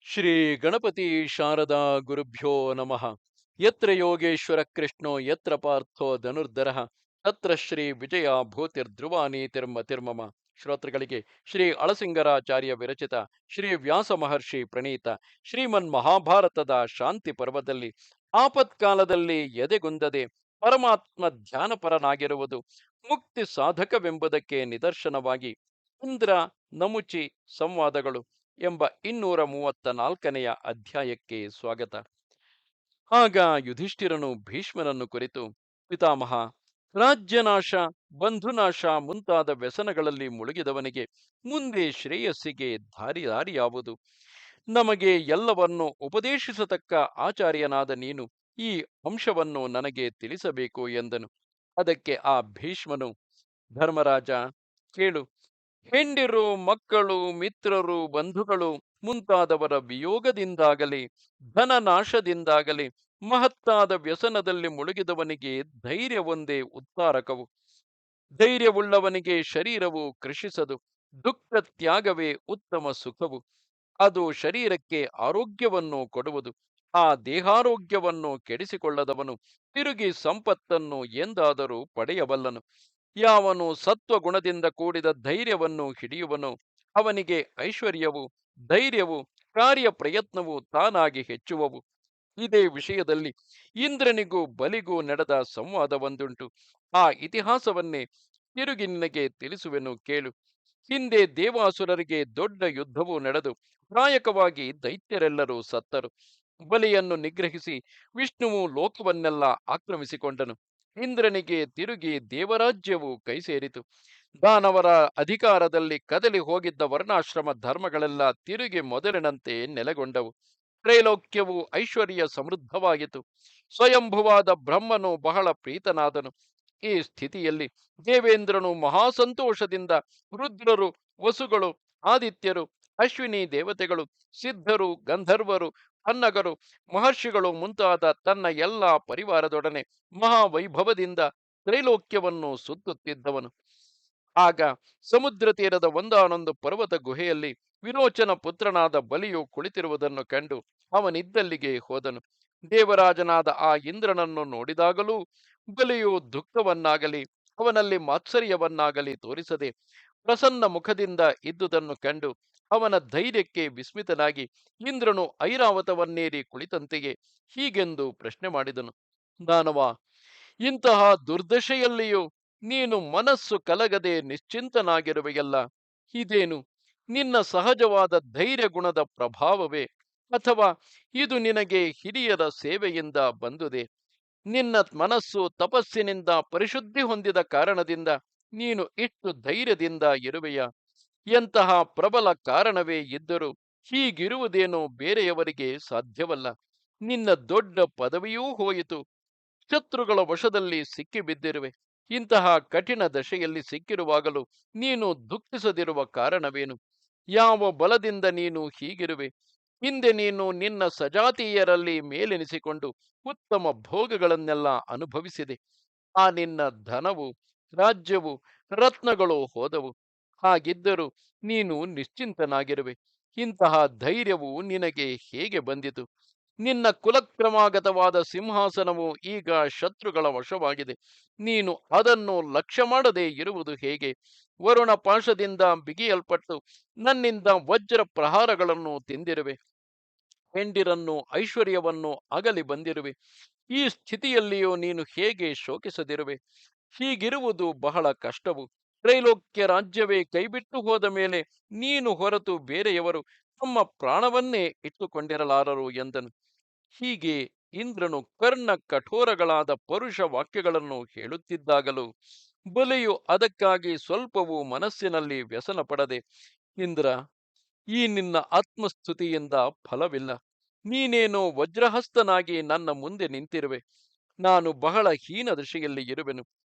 ಶ್ರೀ ಗಣಪತಿ ಶಾರದಾ ಗುರುಭ್ಯೋ ನಮಃ. ಯತ್ರ ಯೋಗೇಶ್ವರ ಕೃಷ್ಣೋ ಯತ್ರ ಪಾರ್ಥೋ ಧನುರ್ಧರಃ ತತ್ರ ಶ್ರೀ ವಿಜಯ ಭೂತಿರ್ಧ್ರುವ ನೀತಿರ್ಮತಿರ್ಮಮ. ಶ್ರೋತೃಗಳಿಗೆ ಶ್ರೀ ಅಳಸಿಂಗರಾಚಾರ್ಯ ವಿರಚಿತ ಶ್ರೀ ವ್ಯಾಸ ಮಹರ್ಷಿ ಪ್ರಣೀತ ಶ್ರೀಮನ್ ಮಹಾಭಾರತದ ಶಾಂತಿ ಪರ್ವದಲ್ಲಿ ಆಪತ್ಕಾಲದಲ್ಲಿ ಎದೆಗುಂದದೆ ಪರಮಾತ್ಮ ಧ್ಯಾನಪರನಾಗಿರುವುದು ಮುಕ್ತಿ ಸಾಧಕವೆಂಬುದಕ್ಕೆ ನಿದರ್ಶನವಾಗಿ ಇಂದ್ರ ನಮುಚಿ ಸಂವಾದಗಳು ಎಂಬ 234ನೆಯ ಅಧ್ಯಾಯಕ್ಕೆ ಸ್ವಾಗತ. ಆಗ ಯುಧಿಷ್ಠಿರನು ಭೀಷ್ಮನನ್ನು ಕುರಿತು, ಪಿತಾಮಹ, ರಾಜ್ಯನಾಶ, ಬಂಧುನಾಶ ಮುಂತಾದ ವ್ಯಸನಗಳಲ್ಲಿ ಮುಳುಗಿದವನಿಗೆ ಮುಂದೆ ಶ್ರೇಯಸ್ಸಿಗೆ ದಾರಿ ಯಾವುದು? ನಮಗೆ ಎಲ್ಲವನ್ನೂ ಉಪದೇಶಿಸತಕ್ಕ ಆಚಾರ್ಯನಾದ ನೀನು ಈ ಅಂಶವನ್ನು ನನಗೆ ತಿಳಿಸಬೇಕು ಎಂದನು. ಅದಕ್ಕೆ ಆ ಭೀಷ್ಮನು, ಧರ್ಮರಾಜ, ಕೇಳು. ಹೆಂಡಿರು, ಮಕ್ಕಳು, ಮಿತ್ರರು, ಬಂಧುಗಳು ಮುಂತಾದವರ ವಿಯೋಗದಿಂದಾಗಲಿ ಧನನಾಶದಿಂದಾಗಲಿ ಮಹತ್ತಾದ ವ್ಯಸನದಲ್ಲಿ ಮುಳುಗಿದವನಿಗೆ ಧೈರ್ಯ ಒಂದೇ ಉದ್ಧಾರಕವು. ಧೈರ್ಯವುಳ್ಳವನಿಗೆ ಶರೀರವು ಕೃಷಿಸದು. ದುಃಖ ತ್ಯಾಗವೇ ಉತ್ತಮ ಸುಖವು. ಅದು ಶರೀರಕ್ಕೆ ಆರೋಗ್ಯವನ್ನು ಕೊಡುವುದು. ಆ ದೇಹಾರೋಗ್ಯವನ್ನು ಕೆಡಿಸಿಕೊಳ್ಳದವನು ತಿರುಗಿ ಸಂಪತ್ತನ್ನು ಎಂದಾದರೂ ಪಡೆಯಬಲ್ಲನು. ಯಾವನು ಸತ್ವಗುಣದಿಂದ ಕೂಡಿದ ಧೈರ್ಯವನ್ನು ಹಿಡಿಯುವನೋ ಅವನಿಗೆ ಐಶ್ವರ್ಯವು, ಧೈರ್ಯವು, ಕಾರ್ಯ ಪ್ರಯತ್ನವು ತಾನಾಗಿ ಹೆಚ್ಚುವವು. ಇದೇ ವಿಷಯದಲ್ಲಿ ಇಂದ್ರನಿಗೂ ಬಲಿಗೂ ನಡೆದ ಸಂವಾದವೊಂದುಂಟು. ಆ ಇತಿಹಾಸವನ್ನೇ ತಿರುಗಿ ನಿನಗೆ ತಿಳಿಸುವೆನು, ಕೇಳು. ಹಿಂದೆ ದೇವಾಸುರರಿಗೆ ದೊಡ್ಡ ಯುದ್ಧವು ನಡೆದು ನಾಯಕವಾಗಿ ದೈತ್ಯರೆಲ್ಲರೂ ಸತ್ತರು. ಬಲಿಯನ್ನು ನಿಗ್ರಹಿಸಿ ವಿಷ್ಣುವು ಲೋಕವನ್ನೆಲ್ಲ ಆಕ್ರಮಿಸಿಕೊಂಡನು. ಇಂದ್ರನಿಗೆ ತಿರುಗಿ ದೇವರಾಜ್ಯವು ಕೈಸೇರಿತು. ದಾನವರ ಅಧಿಕಾರದಲ್ಲಿ ಕದಲಿ ಹೋಗಿದ್ದ ವರ್ಣಾಶ್ರಮ ಧರ್ಮಗಳೆಲ್ಲ ತಿರುಗಿ ಮೊದಲಿನಂತೆ ನೆಲೆಗೊಂಡವು. ತ್ರೈಲೋಕ್ಯವು ಐಶ್ವರ್ಯ ಸಮೃದ್ಧವಾಯಿತು. ಸ್ವಯಂಭುವಾದ ಬ್ರಹ್ಮನು ಬಹಳ ಪ್ರೀತನಾದನು. ಈ ಸ್ಥಿತಿಯಲ್ಲಿ ದೇವೇಂದ್ರನು ಮಹಾಸಂತೋಷದಿಂದ ರುದ್ರರು, ವಸುಗಳು, ಆದಿತ್ಯರು, ಅಶ್ವಿನಿ ದೇವತೆಗಳು, ಸಿದ್ಧರು, ಗಂಧರ್ವರು, ಪನ್ನಗರು, ಮಹರ್ಷಿಗಳು ಮುಂತಾದ ತನ್ನ ಎಲ್ಲ ಪರಿವಾರದೊಡನೆ ಮಹಾವೈಭವದಿಂದ ತ್ರೈಲೋಕ್ಯವನ್ನು ಸುತ್ತುತ್ತಿದ್ದವನು. ಆಗ ಸಮುದ್ರ ತೀರದ ಒಂದಾನೊಂದು ಪರ್ವತ ಗುಹೆಯಲ್ಲಿ ವಿರೋಚನ ಪುತ್ರನಾದ ಬಲಿಯು ಕುಳಿತಿರುವುದನ್ನು ಕಂಡು ಅವನಿದ್ದಲ್ಲಿಗೆ ಹೋದನು. ದೇವರಾಜನಾದ ಆ ಇಂದ್ರನನ್ನು ನೋಡಿದಾಗಲೂ ಬಲಿಯು ದುಃಖವನ್ನಾಗಲಿ ಅವನಲ್ಲಿ ಮಾತ್ಸರ್ಯವನ್ನಾಗಲಿ ತೋರಿಸದೆ ಪ್ರಸನ್ನ ಮುಖದಿಂದ ಇದ್ದುದನ್ನು ಕಂಡು ಅವನ ಧೈರ್ಯಕ್ಕೆ ವಿಸ್ಮಿತನಾಗಿ ಇಂದ್ರನು ಐರಾವತವನ್ನೇರಿ ಕುಳಿತಂತೆಯೇ ಹೀಗೆಂದು ಪ್ರಶ್ನೆ ಮಾಡಿದನು. ದಾನವ, ಇಂತಹ ದುರ್ದಶೆಯಲ್ಲಿಯೂ ನೀನು ಮನಸ್ಸು ಕಲಗದೆ ನಿಶ್ಚಿಂತನಾಗಿರುವೆಯಲ್ಲ, ಇದೇನು ನಿನ್ನ ಸಹಜವಾದ ಧೈರ್ಯ ಗುಣದ ಪ್ರಭಾವವೇ, ಅಥವಾ ಇದು ನಿನಗೆ ಹಿರಿಯರ ಸೇವೆಯಿಂದ ಬಂದುದೇ? ನಿನ್ನ ಮನಸ್ಸು ತಪಸ್ಸಿನಿಂದ ಪರಿಶುದ್ಧಿ ಹೊಂದಿದ ಕಾರಣದಿಂದ ನೀನು ಇಷ್ಟು ಧೈರ್ಯದಿಂದ ಇರುವೆಯ? ಎಂತಹ ಪ್ರಬಲ ಕಾರಣವೇ ಇದ್ದರೂ ಹೀಗಿರುವುದೇನೋ ಬೇರೆಯವರಿಗೆ ಸಾಧ್ಯವಲ್ಲ. ನಿನ್ನ ದೊಡ್ಡ ಪದವಿಯೂ ಹೋಯಿತು. ಶತ್ರುಗಳ ವಶದಲ್ಲಿ ಸಿಕ್ಕಿಬಿದ್ದಿರುವೆ. ಇಂತಹ ಕಠಿಣ ದಶೆಯಲ್ಲಿ ಸಿಕ್ಕಿರುವಾಗಲೂ ನೀನು ದುಃಖಿಸದಿರುವ ಕಾರಣವೇನು? ಯಾವ ಬಲದಿಂದ ನೀನು ಹೀಗಿರುವೆ? ಹಿಂದೆ ನೀನು ನಿನ್ನ ಸಜಾತೀಯರಲ್ಲಿ ಮೇಲೆನಿಸಿಕೊಂಡು ಉತ್ತಮ ಭೋಗಗಳನ್ನೆಲ್ಲ ಅನುಭವಿಸಿದೆ. ಆ ನಿನ್ನ ಧನವು, ರಾಜ್ಯವು, ರತ್ನಗಳು ಹೋದವು. ಹಾಗಿದ್ದರೂ ನೀನು ನಿಶ್ಚಿಂತನಾಗಿರುವೆ. ಇಂತಹ ಧೈರ್ಯವು ನಿನಗೆ ಹೇಗೆ ಬಂದಿತು? ನಿನ್ನ ಕುಲಕ್ರಮಾಗತವಾದ ಸಿಂಹಾಸನವು ಈಗ ಶತ್ರುಗಳ ವಶವಾಗಿದೆ. ನೀನು ಅದನ್ನು ಲಕ್ಷ್ಯ ಮಾಡದೆ ಇರುವುದು ಹೇಗೆ? ವರುಣ ಪಾಶದಿಂದ ಬಿಗಿಯಲ್ಪಟ್ಟು ನನ್ನಿಂದ ವಜ್ರ ಪ್ರಹಾರಗಳನ್ನು ತಿಂದಿರುವೆ. ಹೆಂಡಿರನ್ನು, ಐಶ್ವರ್ಯವನ್ನು ಅಗಲಿ ಬಂದಿರುವೆ. ಈ ಸ್ಥಿತಿಯಲ್ಲಿಯೂ ನೀನು ಹೇಗೆ ಶೋಕಿಸದಿರುವೆ? ಹೀಗಿರುವುದು ಬಹಳ ಕಷ್ಟವು. ತ್ರೈಲೋಕ್ಯ ರಾಜ್ಯವೇ ಕೈಬಿಟ್ಟು ಹೋದ ಮೇಲೆ ನೀನು ಹೊರತು ಬೇರೆಯವರು ತಮ್ಮ ಪ್ರಾಣವನ್ನೇ ಇಟ್ಟುಕೊಂಡಿರಲಾರರು ಎಂದನು. ಹೀಗೆ ಇಂದ್ರನು ಕರ್ಣ ಕಠೋರಗಳಾದ ಪರುಷ ವಾಕ್ಯಗಳನ್ನು ಹೇಳುತ್ತಿದ್ದಾಗಲೂ ಬಲಿಯು ಅದಕ್ಕಾಗಿ ಸ್ವಲ್ಪವೂ ಮನಸ್ಸಿನಲ್ಲಿ ವ್ಯಸನ ಪಡದೆ, ಇಂದ್ರ, ಈ ನಿನ್ನ ಆತ್ಮಸ್ತುತಿಯಿಂದ ಫಲವಿಲ್ಲ. ನೀನೇನೋ ವಜ್ರಹಸ್ತನಾಗಿ ನನ್ನ ಮುಂದೆ ನಿಂತಿರುವೆ. ನಾನು ಬಹಳ ಹೀನ ದಶೆಯಲ್ಲಿ ಇರುವೆನು.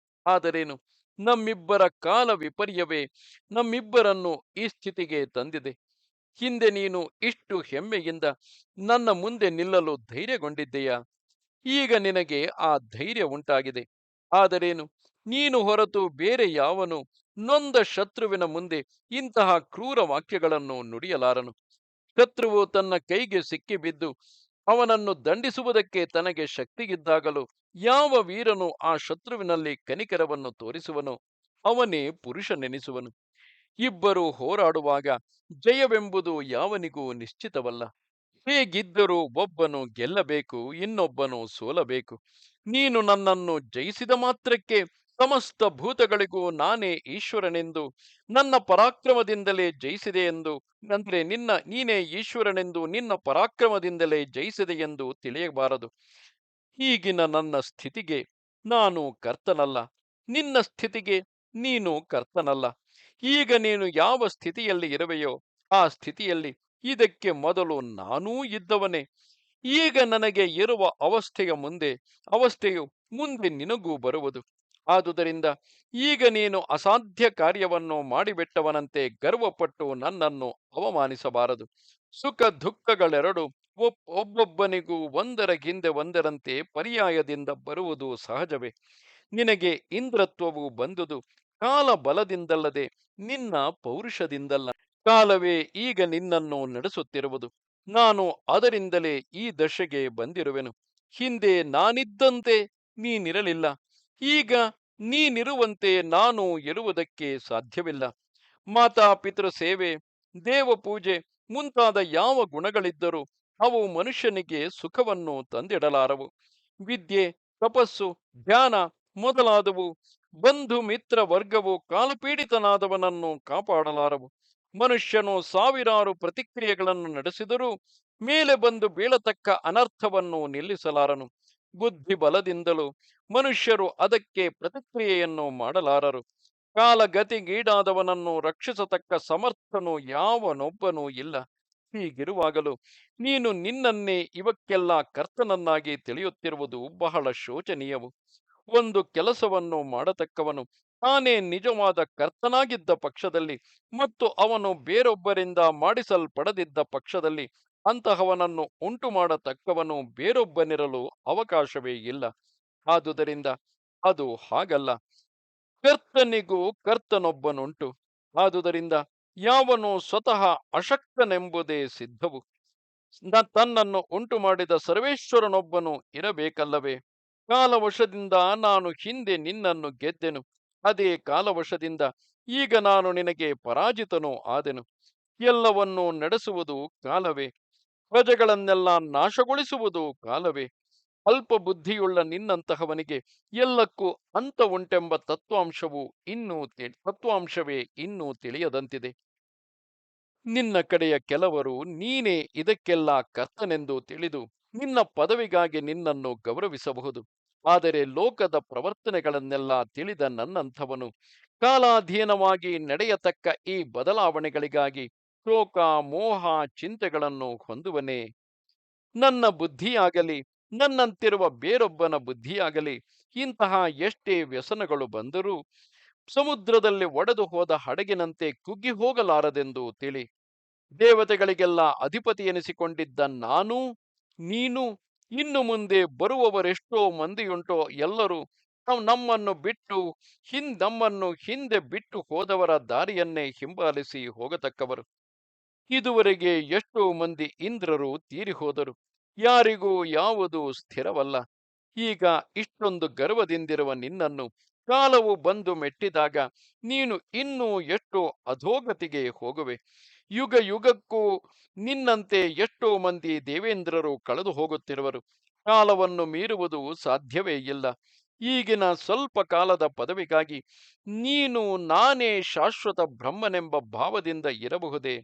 ಆದರೇನು, ನಮ್ಮಿಬ್ಬರ ಕಾಲ ವಿಪರ್ಯವೇ ನಮ್ಮಿಬ್ಬರನ್ನು ಈ ಸ್ಥಿತಿಗೆ ತಂದಿದೆ. ಹಿಂದೆ ನೀನು ಇಷ್ಟು ಹೆಮ್ಮೆಯಿಂದ ನನ್ನ ಮುಂದೆ ನಿಲ್ಲಲು ಧೈರ್ಯಗೊಂಡಿದ್ದೆಯಾ? ಈಗ ನಿನಗೆ ಆ ಧೈರ್ಯ ಉಂಟಾಗಿದೆ. ಆದರೇನು, ನೀನು ಹೊರತು ಬೇರೆ ಯಾವನು ನೊಂದ ಶತ್ರುವಿನ ಮುಂದೆ ಇಂತಹ ಕ್ರೂರ ವಾಕ್ಯಗಳನ್ನು ನುಡಿಯಲಾರನು. ಶತ್ರುವು ತನ್ನ ಕೈಗೆ ಸಿಕ್ಕಿಬಿದ್ದು ಅವನನ್ನು ದಂಡಿಸುವುದಕ್ಕೆ ತನಗೆ ಶಕ್ತಿಯಿದ್ದಾಗಲೂ ಯಾವ ವೀರನು ಆ ಶತ್ರುವಿನಲ್ಲಿ ಕನಿಕರವನ್ನು ತೋರಿಸುವನೋ ಅವನೇ ಪುರುಷನೆನಿಸುವನು. ಇಬ್ಬರು ಹೋರಾಡುವಾಗ ಜಯವೆಂಬುದು ಯಾವನಿಗೂ ನಿಶ್ಚಿತವಲ್ಲ. ಹೇಗಿದ್ದರೂ ಒಬ್ಬನು ಗೆಲ್ಲಬೇಕು, ಇನ್ನೊಬ್ಬನು ಸೋಲಬೇಕು. ನೀನು ನನ್ನನ್ನು ಜಯಿಸಿದ ಮಾತ್ರಕ್ಕೆ ಸಮಸ್ತ ಭೂತಗಳಿಗೂ ನಾನೇ ಈಶ್ವರನೆಂದು, ನನ್ನ ಪರಾಕ್ರಮದಿಂದಲೇ ಜಯಿಸಿದೆ ಎಂದು, ಅಂದ್ರೆ ನೀನೇ ಈಶ್ವರನೆಂದು ನಿನ್ನ ಪರಾಕ್ರಮದಿಂದಲೇ ಜಯಿಸಿದೆ ಎಂದು ತಿಳಿಯಬಾರದು. ಈಗಿನ ನನ್ನ ಸ್ಥಿತಿಗೆ ನಾನು ಕರ್ತನಲ್ಲ, ನಿನ್ನ ಸ್ಥಿತಿಗೆ ನೀನು ಕರ್ತನಲ್ಲ. ಈಗ ನೀನು ಯಾವ ಸ್ಥಿತಿಯಲ್ಲಿ ಇರುವೆಯೋ ಆ ಸ್ಥಿತಿಯಲ್ಲಿ ಇದಕ್ಕೆ ಮೊದಲು ನಾನೂ ಇದ್ದವನೇ. ಈಗ ನನಗೆ ಇರುವ ಅವಸ್ಥೆಯು ಮುಂದೆ ನಿನಗೂ ಬರುವುದು. ಆದುದರಿಂದ ಈಗ ನೀನು ಅಸಾಧ್ಯ ಕಾರ್ಯವನ್ನು ಮಾಡಿಬಿಟ್ಟವನಂತೆ ಗರ್ವಪಟ್ಟು ನನ್ನನ್ನು ಅವಮಾನಿಸಬಾರದು. ಸುಖ ದುಃಖಗಳೆರಡು ಒಬ್ಬೊಬ್ಬನಿಗೂ ಒಂದರಗಿಂದೆ ಒಂದರಂತೆ ಪರ್ಯಾಯದಿಂದ ಬರುವುದು ಸಹಜವೇ. ನಿನಗೆ ಇಂದ್ರತ್ವವು ಬಂದುದು ಕಾಲ ಬಲದಿಂದಲ್ಲದೆ ನಿನ್ನ ಪೌರುಷದಿಂದಲ್ಲ. ಕಾಲವೇ ಈಗ ನಿನ್ನನ್ನು ನಡೆಸುತ್ತಿರುವುದು. ನಾನು ಅದರಿಂದಲೇ ಈ ದಶೆಗೆ ಬಂದಿರುವೆನು. ಹಿಂದೆ ನಾನಿದ್ದಂತೆ ನೀನಿರಲಿಲ್ಲ. ಈಗ ನೀನಿರುವಂತೆ ನಾನು ಇರುವುದಕ್ಕೆ ಸಾಧ್ಯವಿಲ್ಲ. ಮಾತಾಪಿತೃ ಸೇವೆ, ದೇವಪೂಜೆ ಮುಂತಾದ ಯಾವ ಗುಣಗಳಿದ್ದರೂ ಅವು ಮನುಷ್ಯನಿಗೆ ಸುಖವನ್ನು ತಂದಿಡಲಾರವು. ವಿದ್ಯೆ, ತಪಸ್ಸು, ಧ್ಯಾನ ಮೊದಲಾದವು ಬಂಧು ಮಿತ್ರ ವರ್ಗವು ಕಾಲಪೀಡಿತನಾದವನನ್ನು ಕಾಪಾಡಲಾರವು. ಮನುಷ್ಯನು ಸಾವಿರಾರು ಪ್ರತಿಕ್ರಿಯೆಗಳನ್ನು ನಡೆಸಿದರೂ ಮೇಲೆ ಬಂದು ಬೀಳತಕ್ಕ ಅನರ್ಥವನ್ನು ನಿಲ್ಲಿಸಲಾರನು. ಬುದ್ಧಿ ಬಲದಿಂದಲೂ ಮನುಷ್ಯರು ಅದಕ್ಕೆ ಪ್ರತಿಕ್ರಿಯೆಯನ್ನು ಮಾಡಲಾರರು. ಕಾಲಗತಿಗೀಡಾದವನನ್ನು ರಕ್ಷಿಸತಕ್ಕ ಸಮರ್ಥನು ಯಾವನೊಬ್ಬನೂ ಇಲ್ಲ. ಹೀಗಿರುವಾಗಲೂ ನೀನು ನಿನ್ನನ್ನೇ ಇವಕ್ಕೆಲ್ಲ ಕರ್ತನನ್ನಾಗಿ ತಿಳಿಯುತ್ತಿರುವುದು ಬಹಳ ಶೋಚನೀಯವು. ಒಂದು ಕೆಲಸವನ್ನು ಮಾಡತಕ್ಕವನು ತಾನೇ ನಿಜವಾದ ಕರ್ತನಾಗಿದ್ದ ಪಕ್ಷದಲ್ಲಿ ಮತ್ತು ಅವನು ಬೇರೊಬ್ಬರಿಂದ ಮಾಡಿಸಲ್ಪಡದಿದ್ದ ಪಕ್ಷದಲ್ಲಿ ಅಂತಹವನನ್ನು ಉಂಟು ಮಾಡತಕ್ಕವನು ಬೇರೊಬ್ಬನಿರಲು ಅವಕಾಶವೇ ಇಲ್ಲ. ಆದುದರಿಂದ ಅದು ಹಾಗಲ್ಲ. ಕರ್ತನಿಗೂ ಕರ್ತನೊಬ್ಬನುಂಟು. ಆದುದರಿಂದ ಯಾವನು ಸ್ವತಃ ಅಶಕ್ತನೆಂಬುದೇ ಸಿದ್ಧವು. ತನ್ನನ್ನು ಉಂಟು ಮಾಡಿದ ಸರ್ವೇಶ್ವರನೊಬ್ಬನು ಇರಬೇಕಲ್ಲವೇ? ಕಾಲವಶದಿಂದ ನಾನು ಹಿಂದೆ ನಿನ್ನನ್ನು ಗೆದ್ದೆನು. ಅದೇ ಕಾಲವಶದಿಂದ ಈಗ ನಾನು ನಿನಗೆ ಪರಾಜಿತನೂ ಆದೆನು. ಎಲ್ಲವನ್ನೂ ನಡೆಸುವುದು ಕಾಲವೇ. ಪ್ರಜೆಗಳನ್ನೆಲ್ಲ ನಾಶಗೊಳಿಸುವುದು ಕಾಲವೇ. ಅಲ್ಪ ಬುದ್ಧಿಯುಳ್ಳ ನಿನ್ನಂತಹವನಿಗೆ ಎಲ್ಲಕ್ಕೂ ಅಂತ ಉಂಟೆಂಬ ತತ್ವಾಂಶವೇ ಇನ್ನೂ ತಿಳಿಯದಂತಿದೆ. ನಿನ್ನ ಕಡೆಯ ಕೆಲವರು ನೀನೇ ಇದಕ್ಕೆಲ್ಲ ಕರ್ತನೆಂದು ತಿಳಿದು ನಿನ್ನ ಪದವಿಗಾಗಿ ನಿನ್ನನ್ನು ಗೌರವಿಸಬಹುದು. ಆದರೆ ಲೋಕದ ಪ್ರವರ್ತನೆಗಳನ್ನೆಲ್ಲ ತಿಳಿದ ನನ್ನಂಥವನು ಕಾಲಾಧೀನವಾಗಿ ನಡೆಯತಕ್ಕ ಈ ಬದಲಾವಣೆಗಳಿಗಾಗಿ ಶೋಕ, ಮೋಹ, ಚಿಂತೆಗಳನ್ನು ಹೊಂದುವನೇ? ನನ್ನ ಬುದ್ಧಿಯಾಗಲಿ ನನ್ನಂತಿರುವ ಬೇರೊಬ್ಬನ ಬುದ್ಧಿಯಾಗಲಿ ಇಂತಹ ಎಷ್ಟೇ ವ್ಯಸನಗಳು ಬಂದರೂ ಸಮುದ್ರದಲ್ಲಿ ಒಡೆದು ಹೋದ ಹಡಗಿನಂತೆ ಕುಗ್ಗಿ ಹೋಗಲಾರದೆಂದು ತಿಳಿ. ದೇವತೆಗಳಿಗೆಲ್ಲ ಅಧಿಪತಿ ಎನಿಸಿಕೊಂಡಿದ್ದ ನಾನು, ನೀನು, ಇನ್ನು ಮುಂದೆ ಬರುವವರೆಷ್ಟೋ ಮಂದಿಯುಂಟೋ ಎಲ್ಲರೂ ನಮ್ಮನ್ನು ಹಿಂದೆ ಬಿಟ್ಟು ಹೋದವರ ದಾರಿಯನ್ನೇ ಹಿಂಬಾಲಿಸಿ ಹೋಗತಕ್ಕವರು. ಇದುವರೆಗೆ ಎಷ್ಟೋ ಮಂದಿ ಇಂದ್ರರು ತೀರಿ ಹೋದರು. ಯಾರಿಗೂ ಯಾವುದು ಸ್ಥಿರವಲ್ಲ. ಈಗ ಇಷ್ಟೊಂದು ಗರ್ವದಿಂದಿರುವ ನಿನ್ನನ್ನು ಕಾಲವು ಬಂದು ಮೆಟ್ಟಿದಾಗ ನೀನು ಇನ್ನೂ ಎಷ್ಟೋ ಅಧೋಗತಿಗೆ ಹೋಗುವೆ. ಯುಗ ಯುಗಕ್ಕೂ ನಿನ್ನಂತೆ ಎಷ್ಟೋ ಮಂದಿ ದೇವೇಂದ್ರರು ಕಳೆದು ಹೋಗುತ್ತಿರುವರು. ಕಾಲವನ್ನು ಮೀರುವುದು ಸಾಧ್ಯವೇ ಇಲ್ಲ. ಈಗಿನ ಸ್ವಲ್ಪ ಕಾಲದ ಪದವಿಗಾಗಿ ನೀನು ನಾನೇ ಶಾಶ್ವತ ಬ್ರಹ್ಮನೆಂಬ ಭಾವದಿಂದ ಇರಬಹುದೇ?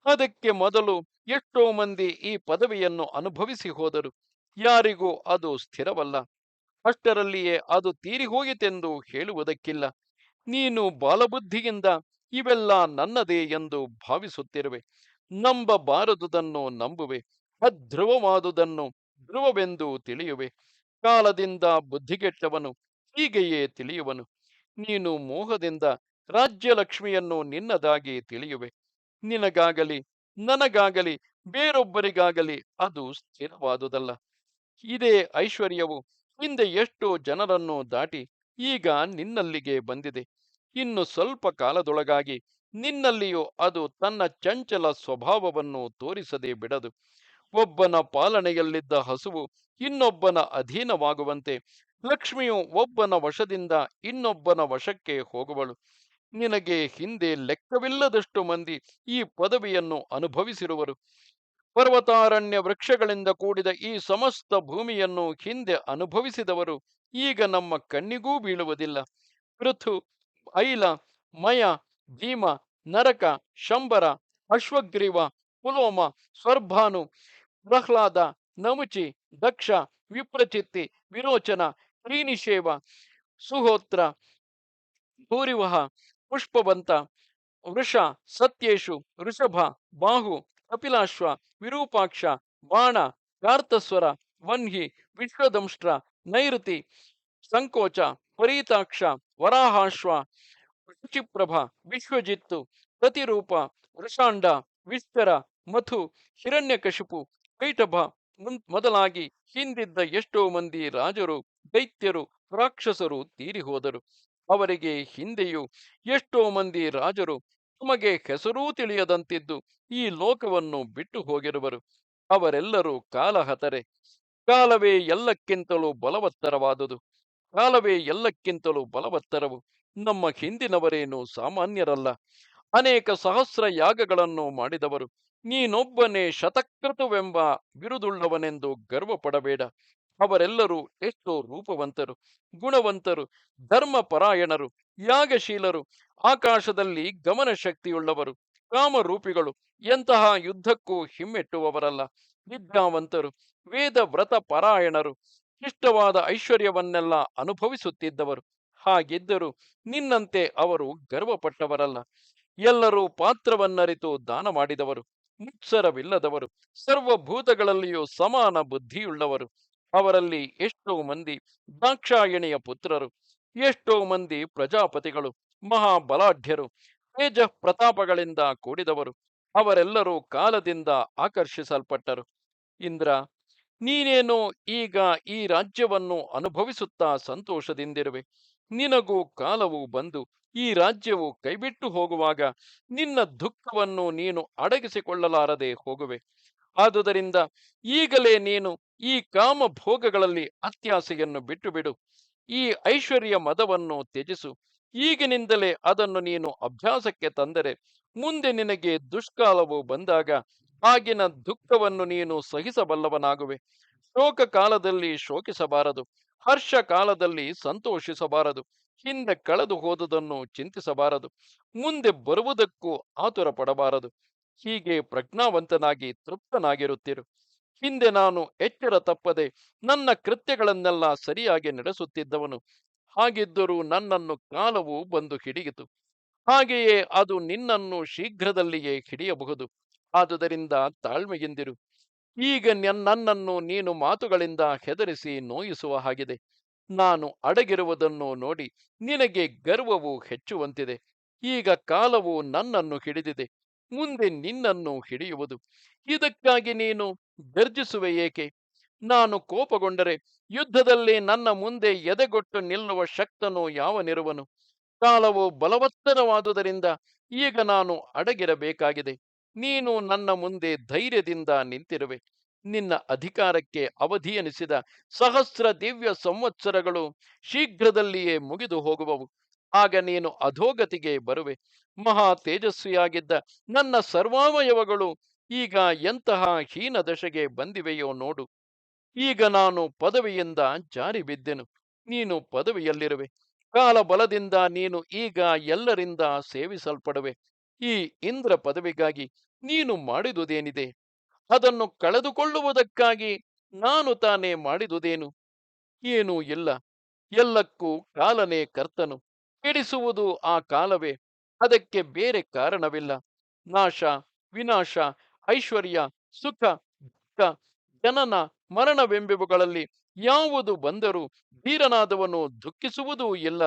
ಅದಕ್ಕೆ ಮೊದಲು ಎಷ್ಟೋ ಮಂದಿ ಈ ಪದವಿಯನ್ನು ಅನುಭವಿಸಿ ಹೋದರು. ಯಾರಿಗೂ ಅದು ಸ್ಥಿರವಲ್ಲ. ಅಷ್ಟರಲ್ಲಿಯೇ ಅದು ತೀರಿ ಹೋಯಿತೆಂದು ಹೇಳುವುದಕ್ಕಿಲ್ಲ. ನೀನು ಬಾಲಬುದ್ಧಿಯಿಂದ ಇವೆಲ್ಲ ನನ್ನದೇ ಎಂದು ಭಾವಿಸುತ್ತಿರುವೆ. ನಂಬಬಾರದುದನ್ನು ನಂಬುವೆ. ಅಧ್ರುವವಾದುದನ್ನು ಧ್ರುವವೆಂದು ತಿಳಿಯುವೆ. ಕಾಲದಿಂದ ಬುದ್ಧಿಗೆಟ್ಟವನು ಹೀಗೆಯೇ ತಿಳಿಯುವನು. ನೀನು ಮೋಹದಿಂದ ರಾಜ್ಯಲಕ್ಷ್ಮಿಯನ್ನು ನಿನ್ನದಾಗಿ ತಿಳಿಯುವೆ. ನಿನಗಾಗಲಿ ನನಗಾಗಲಿ ಬೇರೊಬ್ಬರಿಗಾಗಲಿ ಅದು ಸ್ಥಿರವಾದುದಲ್ಲ. ಇದೇ ಐಶ್ವರ್ಯವು ಹಿಂದೆ ಎಷ್ಟೋ ಜನರನ್ನು ದಾಟಿ ಈಗ ನಿನ್ನಲ್ಲಿಗೆ ಬಂದಿದೆ. ಇನ್ನು ಸ್ವಲ್ಪ ಕಾಲದೊಳಗಾಗಿ ನಿನ್ನಲ್ಲಿಯೂ ಅದು ತನ್ನ ಚಂಚಲ ಸ್ವಭಾವವನ್ನು ತೋರಿಸದೆ ಬಿಡದು. ಒಬ್ಬನ ಪಾಲನೆಯಲ್ಲಿದ್ದ ಹಸುವು ಇನ್ನೊಬ್ಬನ ಅಧೀನವಾಗುವಂತೆ ಲಕ್ಷ್ಮಿಯು ಒಬ್ಬನ ವಶದಿಂದ ಇನ್ನೊಬ್ಬನ ವಶಕ್ಕೆ ಹೋಗುವಳು. ನಿನಗೆ ಹಿಂದೆ ಲೆಕ್ಕವಿಲ್ಲದಷ್ಟು ಮಂದಿ ಈ ಪದವಿಯನ್ನು ಅನುಭವಿಸಿರುವರು. ಪರ್ವತಾರಣ್ಯ ವೃಕ್ಷಗಳಿಂದ ಕೂಡಿದ ಈ ಸಮಸ್ತ ಭೂಮಿಯನ್ನು ಹಿಂದೆ ಅನುಭವಿಸಿದವರು ಈಗ ನಮ್ಮ ಕಣ್ಣಿಗೂ ಬೀಳುವುದಿಲ್ಲ. ಪೃಥು, ಐಲ, ಮಯ, ಭೀಮ, ನರಕ, ಶಂಬರ, ಅಶ್ವಗ್ರೀವ, ಪುಲೋಮ, ಸ್ವರ್ಭಾನು, ಪ್ರಹ್ಲಾದ, ನಮುಚಿ, ದಕ್ಷ, ವಿಪ್ರಚಿತ್ತಿ, ವಿರೋಚನ, ಕ್ರೀನಿಶೇವ, ಸುಹೋತ್ರ, ಭೂರಿವಹ, ಪುಷ್ಪವಂತ, ವೃಷ, ಸತ್ಯೇಶು, ವೃಷಭ, ಬಾಹು, ಕಪಿಲಾಶ್ವ, ವಿರೂಪಾಕ್ಷ, ಬಾಣ, ಕಾರ್ತಸ್ವರ, ವನ್ಹಿ, ವಿಶ್ವದಂಷ್ಟ್ರ, ನೈಋತಿ, ಸಂಕೋಚ, ಪರೀತಾಕ್ಷ, ವರಾಹಾಶ್ವ, ಶುಚಿಪ್ರಭ, ವಿಶ್ವಜಿತ್ತು, ಪ್ರತಿರೂಪ, ವೃಷಾಂಡ, ವಿಸ್ತರ, ಮಥು, ಹಿರಣ್ಯಕಶಿಪು, ಕೈಟಭ ಮೊದಲಾಗಿ ಹಿಂದಿದ್ದ ಎಷ್ಟೋ ಮಂದಿ ರಾಜರು, ದೈತ್ಯರು, ರಾಕ್ಷಸರು ತೀರಿ ಹೋದರು. ಅವರಿಗೆ ಹಿಂದೆಯೂ ಎಷ್ಟೋ ಮಂದಿ ರಾಜರು ತಮಗೆ ಹೆಸರೂ ತಿಳಿಯದಂತಿದ್ದು ಈ ಲೋಕವನ್ನು ಬಿಟ್ಟು ಹೋಗಿರುವರು. ಅವರೆಲ್ಲರೂ ಕಾಲಹತರೆ. ಕಾಲವೇ ಎಲ್ಲಕ್ಕಿಂತಲೂ ಬಲವತ್ತರವಾದುದು. ಕಾಲವೇ ಎಲ್ಲಕ್ಕಿಂತಲೂ ಬಲವತ್ತರವು. ನಮ್ಮ ಹಿಂದಿನವರೇನು ಸಾಮಾನ್ಯರಲ್ಲ. ಅನೇಕ ಸಹಸ್ರ ಯಾಗಗಳನ್ನು ಮಾಡಿದವರು. ನೀನೊಬ್ಬನೇ ಶತಕ್ರತುವೆಂಬ ಬಿರುದುಳ್ಳವನೆಂದು ಗರ್ವಪಡಬೇಡ. ಅವರೆಲ್ಲರೂ ಎಷ್ಟೋ ರೂಪವಂತರು, ಗುಣವಂತರು, ಧರ್ಮಪರಾಯಣರು, ಯಾಗಶೀಲರು, ಆಕಾಶದಲ್ಲಿ ಗಮನ ಶಕ್ತಿಯುಳ್ಳವರು, ಕಾಮರೂಪಿಗಳು, ಎಂತಹ ಯುದ್ಧಕ್ಕೂ ಹಿಮ್ಮೆಟ್ಟುವವರಲ್ಲ, ವಿದ್ಯಾವಂತರು, ವೇದ ವ್ರತ ಪರಾಯಣರು, ಇಷ್ಟವಾದ ಐಶ್ವರ್ಯವನ್ನೆಲ್ಲ ಅನುಭವಿಸುತ್ತಿದ್ದವರು. ಹಾಗಿದ್ದರೂ ನಿನ್ನಂತೆ ಅವರು ಗರ್ವಪಟ್ಟವರಲ್ಲ. ಎಲ್ಲರೂ ಪಾತ್ರವನ್ನರಿತು ದಾನ ಮಾಡಿದವರು, ಮುತ್ಸರವಿಲ್ಲದವರು, ಸರ್ವಭೂತಗಳಲ್ಲಿಯೂ ಸಮಾನ ಬುದ್ಧಿಯುಳ್ಳವರು. ಅವರಲ್ಲಿ ಎಷ್ಟೋ ಮಂದಿ ದಾಕ್ಷಾಯಣಿಯ ಪುತ್ರರು, ಎಷ್ಟೋ ಮಂದಿ ಪ್ರಜಾಪತಿಗಳು, ಮಹಾಬಲಾಢ್ಯರು, ತೇಜ ಪ್ರತಾಪಗಳಿಂದ ಕೂಡಿದವರು. ಅವರೆಲ್ಲರೂ ಕಾಲದಿಂದ ಆಕರ್ಷಿಸಲ್ಪಟ್ಟರು. ಇಂದ್ರ, ನೀನೇನೋ ಈಗ ಈ ರಾಜ್ಯವನ್ನು ಅನುಭವಿಸುತ್ತಾ ಸಂತೋಷದಿಂದಿರುವೆ. ನಿನಗೂ ಕಾಲವು ಬಂದು ಈ ರಾಜ್ಯವು ಕೈಬಿಟ್ಟು ಹೋಗುವಾಗ ನಿನ್ನ ದುಃಖವನ್ನು ನೀನು ಅಡಗಿಸಿಕೊಳ್ಳಲಾರದೆ ಹೋಗುವೆ. ಆದುದರಿಂದ ಈಗಲೇ ನೀನು ಈ ಕಾಮ ಭೋಗಗಳಲ್ಲಿ ಅತ್ಯಾಸೆಯನ್ನು ಬಿಟ್ಟು ಬಿಡು. ಈ ಐಶ್ವರ್ಯ ಮದವನ್ನು ತ್ಯಜಿಸು. ಈಗಿನಿಂದಲೇ ಅದನ್ನು ನೀನು ಅಭ್ಯಾಸಕ್ಕೆ ತಂದರೆ ಮುಂದೆ ನಿನಗೆ ದುಷ್ಕಾಲವು ಬಂದಾಗ ಆಗಿನ ದುಃಖವನ್ನು ನೀನು ಸಹಿಸಬಲ್ಲವನಾಗುವೆ. ಶೋಕ ಕಾಲದಲ್ಲಿ ಶೋಕಿಸಬಾರದು, ಹರ್ಷ ಕಾಲದಲ್ಲಿ ಸಂತೋಷಿಸಬಾರದು, ಹಿಂದೆ ಕಳೆದು ಹೋದುದನ್ನು ಚಿಂತಿಸಬಾರದು, ಮುಂದೆ ಬರುವುದಕ್ಕೂ ಆತುರ ಪಡಬಾರದು. ಹೀಗೆ ಪ್ರಜ್ಞಾವಂತನಾಗಿ ತೃಪ್ತನಾಗಿರುತ್ತಿರು. ಹಿಂದೆ ನಾನು ಎಚ್ಚರ ತಪ್ಪದೆ ನನ್ನ ಕೃತ್ಯಗಳನ್ನೆಲ್ಲ ಸರಿಯಾಗಿ ನಡೆಸುತ್ತಿದ್ದವನು. ಹಾಗಿದ್ದರೂ ನನ್ನನ್ನು ಕಾಲವು ಬಂದು ಹಿಡಿಯಿತು. ಹಾಗೆಯೇ ಅದು ನಿನ್ನನ್ನು ಶೀಘ್ರದಲ್ಲಿಯೇ ಹಿಡಿಯಬಹುದು. ಆದುದರಿಂದ ತಾಳ್ಮೆಯಿಂದಿರು. ಈಗ ನನ್ನನ್ನು ನೀನು ಮಾತುಗಳಿಂದ ಹೆದರಿಸಿ ನೋಯಿಸುವ ಹಾಗಿದೆ. ನಾನು ಅಡಗಿರುವುದನ್ನು ನೋಡಿ ನಿನಗೆ ಗರ್ವವು ಹೆಚ್ಚುವಂತಿದೆ. ಈಗ ಕಾಲವು ನನ್ನನ್ನು ಹಿಡಿದಿದೆ, ಮುಂದೆ ನಿನ್ನನ್ನು ಹಿಡಿಯುವುದು. ಇದಕ್ಕಾಗಿ ನೀನು ಗರ್ಜಿಸುವೆ ಏಕೆ? ನಾನು ಕೋಪಗೊಂಡರೆ ಯುದ್ಧದಲ್ಲಿ ನನ್ನ ಮುಂದೆ ಎದೆಗೊಟ್ಟು ನಿಲ್ಲುವ ಶಕ್ತನು ಯಾವನಿರುವನು? ಕಾಲವು ಬಲವತ್ತರವಾದುದರಿಂದ ಈಗ ನಾನು ಅಡಗಿರಬೇಕಾಗಿದೆ. ನೀನು ನನ್ನ ಮುಂದೆ ಧೈರ್ಯದಿಂದ ನಿಂತಿರುವೆ. ನಿನ್ನ ಅಧಿಕಾರಕ್ಕೆ ಅವಧಿ ಎನಿಸಿದ ಸಹಸ್ರ ದಿವ್ಯ ಸಂವತ್ಸರಗಳು ಶೀಘ್ರದಲ್ಲಿಯೇ ಮುಗಿದು ಹೋಗುವವು. ಆಗ ನೀನು ಅಧೋಗತಿಗೆ ಬರುವೆ. ಮಹಾ ತೇಜಸ್ವಿಯಾಗಿದ್ದ ನನ್ನ ಸರ್ವಾವಯವಗಳು ಈಗ ಎಂತಹ ಹೀನ ದಶೆಗೆ ಬಂದಿವೆಯೋ ನೋಡು. ಈಗ ನಾನು ಪದವಿಯಿಂದ ಜಾರಿ ಬಿದ್ದೆನು. ನೀನು ಪದವಿಯಲ್ಲಿರುವೆ. ಕಾಲಬಲದಿಂದ ನೀನು ಈಗ ಎಲ್ಲರಿಂದ ಸೇವಿಸಲ್ಪಡುವೆ. ಈ ಇಂದ್ರ ಪದವಿಗಾಗಿ ನೀನು ಮಾಡಿದುದೇನಿದೆ? ಅದನ್ನು ಕಳೆದುಕೊಳ್ಳುವುದಕ್ಕಾಗಿ ನಾನು ತಾನೇ ಮಾಡಿದುದೇನು? ಏನೂ ಇಲ್ಲ. ಎಲ್ಲಕ್ಕೂ ಕಾಲನೇ ಕರ್ತನು. ಕೆಡಿಸುವುದು ಆ ಕಾಲವೇ. ಅದಕ್ಕೆ ಬೇರೆ ಕಾರಣವಿಲ್ಲ. ನಾಶ, ವಿನಾಶ, ಐಶ್ವರ್ಯ, ಸುಖ, ದುಃಖ, ಜನನ, ಮರಣವೆಂಬುವುಗಳಲ್ಲಿ ಯಾವುದು ಬಂದರೂ ಧೀರನಾದವನು ದುಃಖಿಸುವುದೂ ಇಲ್ಲ,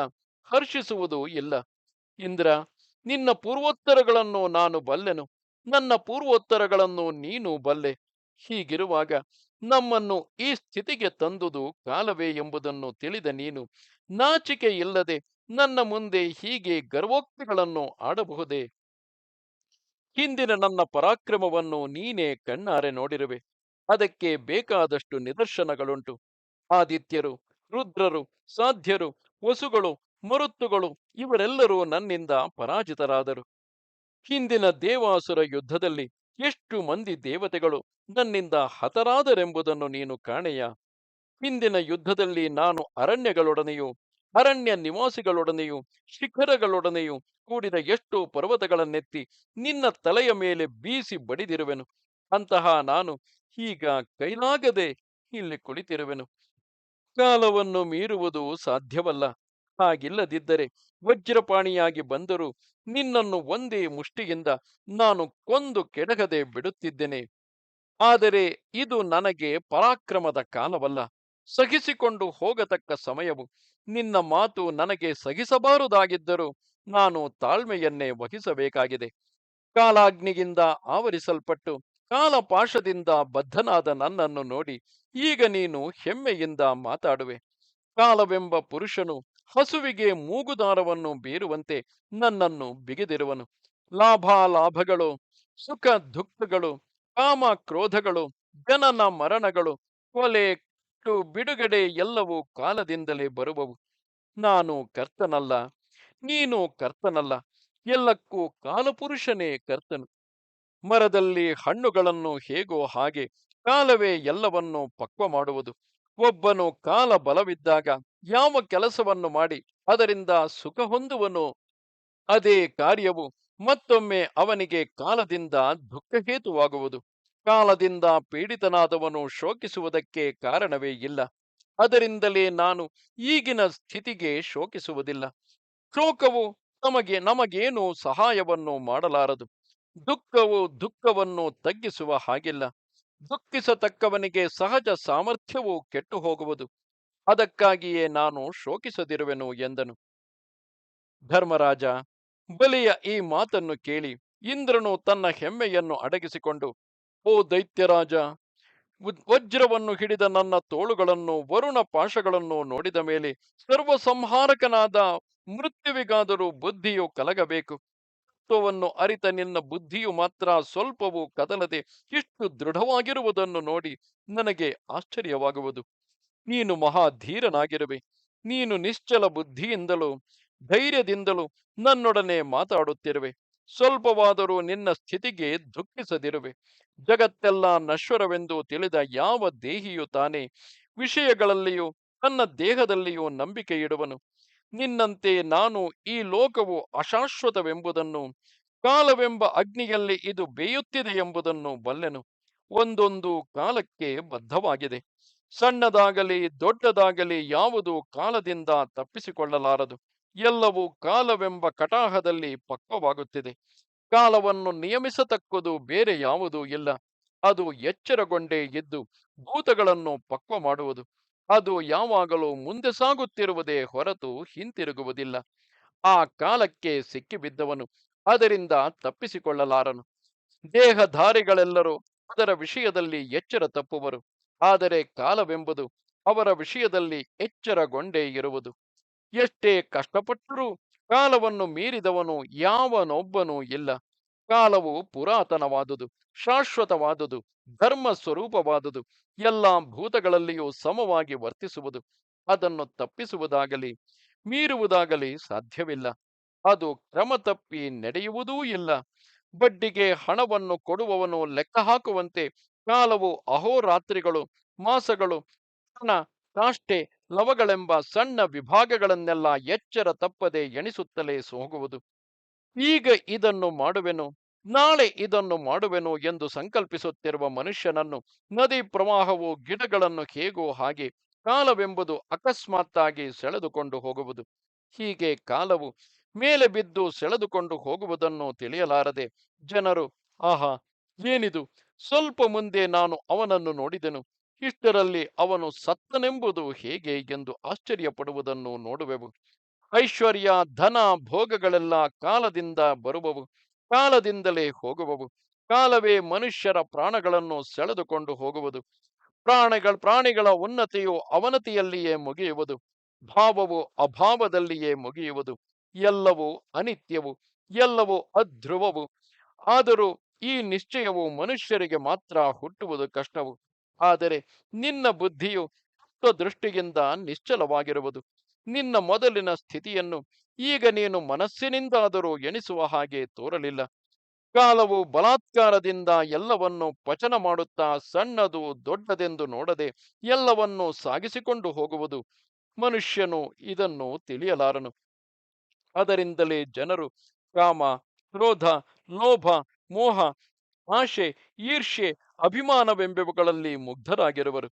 ಹರ್ಷಿಸುವುದೂ ಇಲ್ಲ. ಇಂದ್ರ, ನಿನ್ನ ಪೂರ್ವೋತ್ತರಗಳನ್ನು ನಾನು ಬಲ್ಲೆನು, ನನ್ನ ಪೂರ್ವೋತ್ತರಗಳನ್ನು ನೀನು ಬಲ್ಲೆ. ಹೀಗಿರುವಾಗ ನಮ್ಮನ್ನು ಈ ಸ್ಥಿತಿಗೆ ತಂದುದು ಕಾಲವೇ ಎಂಬುದನ್ನು ತಿಳಿದ ನೀನು ನಾಚಿಕೆ ಇಲ್ಲದೆ ನನ್ನ ಮುಂದೆ ಹೀಗೆ ಗರ್ವೋಕ್ತಿಗಳನ್ನು ಆಡಬಹುದೇ? ಹಿಂದಿನ ನನ್ನ ಪರಾಕ್ರಮವನ್ನು ನೀನೇ ಕಣ್ಣಾರೆ ನೋಡಿರುವೆ. ಅದಕ್ಕೆ ಬೇಕಾದಷ್ಟು ನಿದರ್ಶನಗಳುಂಟು. ಆದಿತ್ಯರು, ರುದ್ರರು, ಸಾಧ್ಯರು, ವಸುಗಳು, ಮರುತ್ತುಗಳು ಇವರೆಲ್ಲರೂ ನನ್ನಿಂದ ಪರಾಜಿತರಾದರು. ಹಿಂದಿನ ದೇವಾಸುರ ಯುದ್ಧದಲ್ಲಿ ಎಷ್ಟು ಮಂದಿ ದೇವತೆಗಳು ನನ್ನಿಂದ ಹತರಾದರೆಂಬುದನ್ನು ನೀನು ಕಾಣೆಯ. ಹಿಂದಿನ ಯುದ್ಧದಲ್ಲಿ ನಾನು ಅರಣ್ಯಗಳೊಡನೆಯೂ ಅರಣ್ಯ ನಿವಾಸಿಗಳೊಡನೆಯೂ ಶಿಖರಗಳೊಡನೆಯೂ ಕೂಡಿದ ಎಷ್ಟೋ ಪರ್ವತಗಳನ್ನೆತ್ತಿ ನಿನ್ನ ತಲೆಯ ಮೇಲೆ ಬೀಸಿ ಬಡಿದಿರುವೆನು. ಅಂತಹ ನಾನು ಈಗ ಕೈಲಾಗದೆ ಇಲ್ಲಿ ಕುಳಿತಿರುವೆನು. ಕಾಲವನ್ನು ಮೀರುವುದು ಸಾಧ್ಯವಲ್ಲ. ಹಾಗಿಲ್ಲದಿದ್ದರೆ ವಜ್ರಪಾಣಿಯಾಗಿ ಬಂದರೂ ನಿನ್ನನ್ನು ಒಂದೇ ಮುಷ್ಟಿಯಿಂದ ನಾನು ಕೊಂದು ಕೆಡಗದೆ ಬಿಡುತ್ತಿದ್ದೇನೆ. ಆದರೆ ಇದು ನನಗೆ ಪರಾಕ್ರಮದ ಕಾಲವಲ್ಲ, ಸಹಿಸಿಕೊಂಡು ಹೋಗತಕ್ಕ ಸಮಯವು. ನಿನ್ನ ಮಾತು ನನಗೆ ಸಹಿಸಬಾರದಾಗಿದ್ದರೂ ನಾನು ತಾಳ್ಮೆಯನ್ನೇ ವಹಿಸಬೇಕಾಗಿದೆ. ಕಾಲಾಗ್ನಿಯಿಂದ ಆವರಿಸಲ್ಪಟ್ಟು ಕಾಲಪಾಶದಿಂದ ಬದ್ಧನಾದ ನನ್ನನ್ನು ನೋಡಿ ಈಗ ನೀನು ಹೆಮ್ಮೆಯಿಂದ ಮಾತಾಡುವೆ. ಕಾಲವೆಂಬ ಪುರುಷನು ಹಸುವಿಗೆ ಮೂಗುದಾರವನ್ನು ಬೀರುವಂತೆ ನನ್ನನ್ನು ಬಿಗಿದಿರುವನು. ಲಾಭಾಲಾಭಗಳು, ಸುಖ ದುಃಖಗಳು, ಕಾಮ ಕ್ರೋಧಗಳು, ಜನನ ಮರಣಗಳು, ಕೊಲೆ ಬಿಡುಗಡೆ ಎಲ್ಲವೂ ಕಾಲದಿಂದಲೇ ಬರುವವು. ನಾನು ಕರ್ತನಲ್ಲ, ನೀನು ಕರ್ತನಲ್ಲ, ಎಲ್ಲಕ್ಕೂ ಕಾಲಪುರುಷನೇ ಕರ್ತನು. ಮರದಲ್ಲಿ ಹಣ್ಣುಗಳನ್ನು ಹೇಗೋ ಹಾಗೆ ಕಾಲವೇ ಎಲ್ಲವನ್ನೂ ಪಕ್ವ ಮಾಡುವುದು. ಒಬ್ಬನು ಕಾಲ ಬಲವಿದ್ದಾಗ ಯಾವ ಕೆಲಸವನ್ನು ಮಾಡಿ ಅದರಿಂದ ಸುಖ ಹೊಂದುವನೋ ಅದೇ ಕಾರ್ಯವು ಮತ್ತೊಮ್ಮೆ ಅವನಿಗೆ ಕಾಲದಿಂದ ದುಃಖಹೇತುವಾಗುವುದು. ಕಾಲದಿಂದ ಪೀಡಿತನಾದವನು ಶೋಕಿಸುವುದಕ್ಕೆ ಕಾರಣವೇ ಇಲ್ಲ. ಅದರಿಂದಲೇ ನಾನು ಈಗಿನ ಸ್ಥಿತಿಗೆ ಶೋಕಿಸುವುದಿಲ್ಲ. ಶೋಕವು ನಮಗೇನು ಸಹಾಯವನ್ನು ಮಾಡಲಾರದು. ದುಃಖವು ದುಃಖವನ್ನು ತಗ್ಗಿಸುವ ಹಾಗಿಲ್ಲ. ದುಃಖಿಸತಕ್ಕವನಿಗೆ ಸಹಜ ಸಾಮರ್ಥ್ಯವೂ ಕೆಟ್ಟು ಹೋಗುವುದು. ಅದಕ್ಕಾಗಿಯೇ ನಾನು ಶೋಕಿಸದಿರುವೆನು ಎಂದನು. ಧರ್ಮರಾಜ ಬಲಿಯ ಈ ಮಾತನ್ನು ಕೇಳಿ ಇಂದ್ರನು ತನ್ನ ಹೆಮ್ಮೆಯನ್ನು ಅಡಗಿಸಿಕೊಂಡು, ಓ ದೈತ್ಯರಾಜ, ವಜ್ರವನ್ನು ಹಿಡಿದ ನನ್ನ ತೋಳುಗಳನ್ನು ವರುಣ ಪಾಶಗಳನ್ನು ನೋಡಿದ ಮೇಲೆ ಸರ್ವಸಂಹಾರಕನಾದ ಮೃತ್ಯುವಿಗಾದರೂ ಬುದ್ಧಿಯು ಕಲಗಬೇಕು. ತತ್ವವನ್ನು ಅರಿತ ನಿನ್ನ ಬುದ್ಧಿಯು ಮಾತ್ರ ಸ್ವಲ್ಪವೂ ಕದಲದೆ ಇಷ್ಟು ದೃಢವಾಗಿರುವುದನ್ನು ನೋಡಿ ನನಗೆ ಆಶ್ಚರ್ಯವಾಗುವುದು. ನೀನು ಮಹಾಧೀರನಾಗಿರುವೆ. ನೀನು ನಿಶ್ಚಲ ಬುದ್ಧಿಯಿಂದಲೂ ಧೈರ್ಯದಿಂದಲೂ ನನ್ನೊಡನೆ ಮಾತಾಡುತ್ತಿರುವೆ. ಸ್ವಲ್ಪವಾದರೂ ನಿನ್ನ ಸ್ಥಿತಿಗೆ ದುಃಖಿಸದಿರುವೆ. ಜಗತ್ತೆಲ್ಲ ನಶ್ವರವೆಂದು ತಿಳಿದ ಯಾವ ದೇಹಿಯು ತಾನೇ ವಿಷಯಗಳಲ್ಲಿಯೂ ತನ್ನ ದೇಹದಲ್ಲಿಯೂ ನಂಬಿಕೆ ಇಡುವನು. ನಿನ್ನಂತೆ ನಾನು ಈ ಲೋಕವು ಅಶಾಶ್ವತವೆಂಬುದನ್ನು, ಕಾಲವೆಂಬ ಅಗ್ನಿಯಲ್ಲಿ ಇದು ಬೇಯುತ್ತಿದೆ ಎಂಬುದನ್ನು ಬಲ್ಲೆನು. ಒಂದೊಂದು ಕಾಲಕ್ಕೆ ಬದ್ಧವಾಗಿದೆ. ಸಣ್ಣದಾಗಲಿ ದೊಡ್ಡದಾಗಲಿ ಯಾವುದೂ ಕಾಲದಿಂದ ತಪ್ಪಿಸಿಕೊಳ್ಳಲಾರದು. ಎಲ್ಲವೂ ಕಾಲವೆಂಬ ಕಟಾಹದಲ್ಲಿ ಪಕ್ವವಾಗುತ್ತಿದೆ. ಕಾಲವನ್ನು ನಿಯಮಿಸತಕ್ಕದು ಬೇರೆ ಯಾವುದೂ ಇಲ್ಲ. ಅದು ಎಚ್ಚರಗೊಂಡೇ ಇದ್ದು ಭೂತಗಳನ್ನು ಪಕ್ವ ಮಾಡುವುದು. ಅದು ಯಾವಾಗಲೂ ಮುಂದೆ ಸಾಗುತ್ತಿರುವುದೇ ಹೊರತು ಹಿಂತಿರುಗುವುದಿಲ್ಲ. ಆ ಕಾಲಕ್ಕೆ ಸಿಕ್ಕಿಬಿದ್ದವನು ಅದರಿಂದ ತಪ್ಪಿಸಿಕೊಳ್ಳಲಾರನು. ದೇಹಧಾರಿಗಳೆಲ್ಲರೂ ಅದರ ವಿಷಯದಲ್ಲಿ ಎಚ್ಚರ ತಪ್ಪುವರು. ಆದರೆ ಕಾಲವೆಂಬುದು ಅವರ ವಿಷಯದಲ್ಲಿ ಎಚ್ಚರಗೊಂಡೇ ಇರುವುದು. ಎಷ್ಟೇ ಕಷ್ಟಪಟ್ಟರೂ ಕಾಲವನ್ನು ಮೀರಿದವನು ಯಾವನೊಬ್ಬನೂ ಇಲ್ಲ. ಕಾಲವು ಪುರಾತನವಾದುದು, ಶಾಶ್ವತವಾದುದು, ಧರ್ಮ ಸ್ವರೂಪವಾದುದು, ಎಲ್ಲ ಭೂತಗಳಲ್ಲಿಯೂ ಸಮವಾಗಿ ವರ್ತಿಸುವುದು. ಅದನ್ನು ತಪ್ಪಿಸುವುದಾಗಲಿ ಮೀರುವುದಾಗಲಿ ಸಾಧ್ಯವಿಲ್ಲ. ಅದು ಕ್ರಮ ತಪ್ಪಿ ನಡೆಯುವುದೂ ಇಲ್ಲ. ಬಡ್ಡಿಗೆ ಹಣವನ್ನು ಕೊಡುವವನು ಲೆಕ್ಕ ಹಾಕುವಂತೆ ಕಾಲವು ಅಹೋರಾತ್ರಿಗಳು, ಮಾಸಗಳು, ಹಣ, ಕಾಷ್ಟೆ, ಲವಗಳೆಂಬ ಸಣ್ಣ ವಿಭಾಗಗಳನ್ನೆಲ್ಲ ಎಚ್ಚರ ತಪ್ಪದೆ ಎಣಿಸುತ್ತಲೇ ಹೋಗುವುದು. ಈಗ ಇದನ್ನು ಮಾಡುವೆನು, ನಾಳೆ ಇದನ್ನು ಮಾಡುವೆನು ಎಂದು ಸಂಕಲ್ಪಿಸುತ್ತಿರುವ ಮನುಷ್ಯನನ್ನು ನದಿ ಪ್ರವಾಹವು ಗಿಡಗಳನ್ನು ಹೇಗೋ ಹಾಗೆ ಕಾಲವೆಂಬುದು ಅಕಸ್ಮಾತ್ತಾಗಿ ಸೆಳೆದುಕೊಂಡು ಹೋಗುವುದು. ಹೀಗೆ ಕಾಲವು ಮೇಲೆ ಬಿದ್ದು ಸೆಳೆದುಕೊಂಡು ಹೋಗುವುದನ್ನು ತಿಳಿಯಲಾರದೆ ಜನರು, ಆಹಾ, ಏನಿದು, ಸ್ವಲ್ಪ ಮುಂದೆ ನಾನು ಅವನನ್ನು ನೋಡಿದೆನು, ಇಷ್ಟರಲ್ಲಿ ಅವನು ಸತ್ತನೆಂಬುದು ಹೇಗೆ ಎಂದು ಆಶ್ಚರ್ಯಪಡುವುದನ್ನು ನೋಡುವೆವು. ಐಶ್ವರ್ಯ, ಧನ, ಭೋಗಗಳೆಲ್ಲ ಕಾಲದಿಂದ ಬರುವವು, ಕಾಲದಿಂದಲೇ ಹೋಗುವವು. ಕಾಲವೇ ಮನುಷ್ಯರ ಪ್ರಾಣಗಳನ್ನು ಸೆಳೆದುಕೊಂಡು ಹೋಗುವುದು. ಪ್ರಾಣಿಗಳ ಉನ್ನತಿಯು ಅವನತಿಯಲ್ಲಿಯೇ ಮುಗಿಯುವುದು. ಭಾವವು ಅಭಾವದಲ್ಲಿಯೇ ಮುಗಿಯುವುದು. ಎಲ್ಲವೂ ಅನಿತ್ಯವು, ಎಲ್ಲವೂ ಅಧ್ರುವವು. ಆದರೂ ಈ ನಿಶ್ಚಯವು ಮನುಷ್ಯರಿಗೆ ಮಾತ್ರ ಹುಟ್ಟುವುದು ಕಷ್ಟವು. ಆದರೆ ನಿನ್ನ ಬುದ್ಧಿಯು ದೃಷ್ಟಿಯಿಂದ ನಿಶ್ಚಲವಾಗಿರುವುದು. ನಿನ್ನ ಮೊದಲಿನ ಸ್ಥಿತಿಯನ್ನು ಈಗ ನೀನು ಮನಸ್ಸಿನಿಂದಾದರೂ ಎಣಿಸುವ ಹಾಗೆ ತೋರಲಿಲ್ಲ. ಕಾಲವು ಬಲಾತ್ಕಾರದಿಂದ ಎಲ್ಲವನ್ನು ಪಚನ ಮಾಡುತ್ತಾ ಸಣ್ಣದು ದೊಡ್ಡದೆಂದು ನೋಡದೆ ಎಲ್ಲವನ್ನೂ ಸಾಗಿಸಿಕೊಂಡು ಹೋಗುವುದು. ಮನುಷ್ಯನು ಇದನ್ನು ತಿಳಿಯಲಾರನು. ಅದರಿಂದಲೇ ಜನರು ಕಾಮ, ಕ್ರೋಧ, ಲೋಭ, ಮೋಹ, ಆಶೆ, ಈರ್ಷ್ಯೆ, ಅಭಿಮಾನವೆಂಬವುಗಳಲ್ಲಿ ಮುಗ್ಧರಾಗಿರುವರು.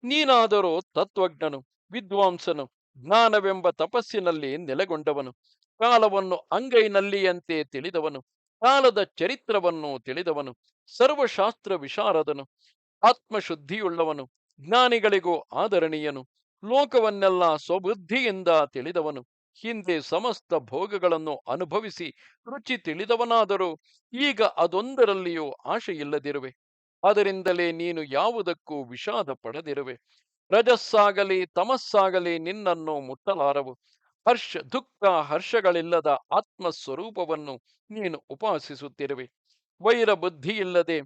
ನೀನಾದರೋ ತತ್ವಜ್ಞನು, ವಿದ್ವಾಂಸನು, ಜ್ಞಾನವೆಂಬ ತಪಸ್ಸಿನಲ್ಲಿ ನೆಲೆಗೊಂಡವನು, ಕಾಲವನ್ನು ಅಂಗೈನಲ್ಲಿಯಂತೆ ತಿಳಿದವನು, ಕಾಲದ ಚರಿತ್ರವನ್ನು ತಿಳಿದವನು, ಸರ್ವಶಾಸ್ತ್ರ ವಿಶಾರದನು, ಆತ್ಮಶುದ್ಧಿಯುಳ್ಳವನು, ಜ್ಞಾನಿಗಳಿಗೂ ಆದರಣೀಯನು, ಲೋಕವನ್ನೆಲ್ಲ ಸ್ವಬುದ್ಧಿಯಿಂದ ತಿಳಿದವನು, ಹಿಂದೆ ಸಮಸ್ತ ಭೋಗಗಳನ್ನು ಅನುಭವಿಸಿ ರುಚಿ ತಿಳಿದವನಾದರೂ ಈಗ ಅದೊಂದರಲ್ಲಿಯೂ ಆಶೆಯಿಲ್ಲದಿರುವೆ. ಅದರಿಂದಲೇ ನೀನು ಯಾವುದಕ್ಕೂ ವಿಷಾದ ಪಡದಿರುವೆ. ರಜಸ್ಸಾಗಲಿ ತಮಸ್ಸಾಗಲಿ ನಿನ್ನನ್ನು ಮುಟ್ಟಲಾರವು. ದುಃಖ ಹರ್ಷಗಳಿಲ್ಲದ ಆತ್ಮಸ್ವರೂಪವನ್ನು ನೀನು ಉಪಾಸಿಸುತ್ತಿರುವೆ. ವೈರ ಬುದ್ಧಿಯಿಲ್ಲದೆ